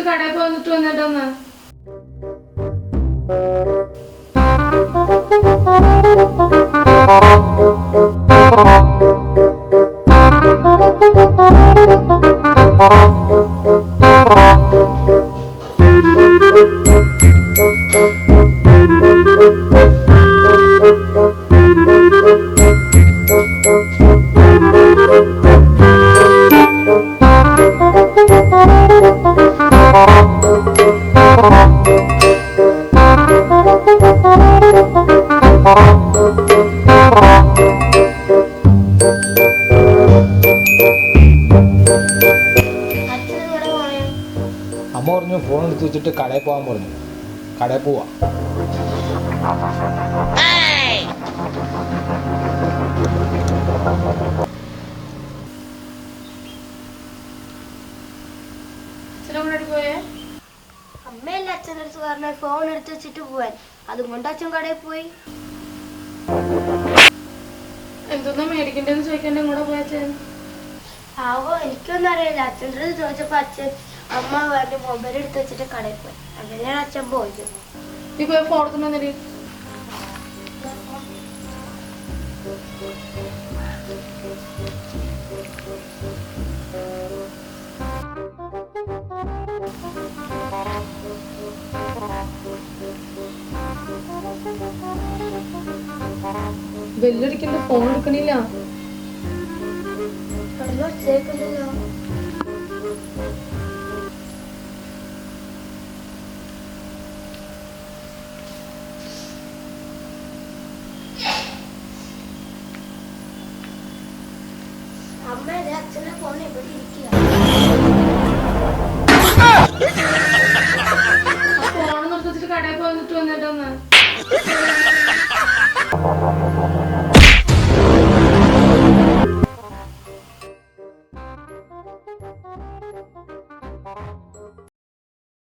കടയിൽ പോന്നിട്ട് വന്നിട്ടൊന്ന് അമ്മ പറഞ്ഞു ഫോൺ എടുത്ത് വെച്ചിട്ട് കടയിൽ പോകാൻ പറഞ്ഞു. കടയിൽ പോവാ. അമ്മയല്ല അച്ഛൻ്റെ അടുത്ത് പറഞ്ഞ ഫോൺ എടുത്ത് വെച്ചിട്ട് പോവാൻ. അതുകൊണ്ട് അച്ഛൻ കടയിൽ പോയി. എന്തോന്നാ മേടിക്കണ്ടെന്ന് ചോദിക്കണ്ടേ കൂടെ പോയച്ഛൻ? ആവോ എനിക്കൊന്നും അറിയില്ല. അച്ഛൻ്റെ അടുത്ത് ചോദിച്ചപ്പോ അച്ഛൻ അമ്മ പറഞ്ഞ് മൊബൈൽ എടുത്ത് വെച്ചിട്ട് കടയിൽ പോയി. അങ്ങനെയാണ് അച്ഛൻ പോയത്. നീ പോയി ഫോൺ എടുത്തുണ്ടെന്നേ. ബെല്ലടിക്കണ്ട, ഫോൺ എടുക്കണില്ല. ഒച്ചേക്കുണ്ടല്ലോ. അമ്മയുടെ അച്ഛൻ്റെ ഫോൺ എവിടെ ഇരിക്കുക?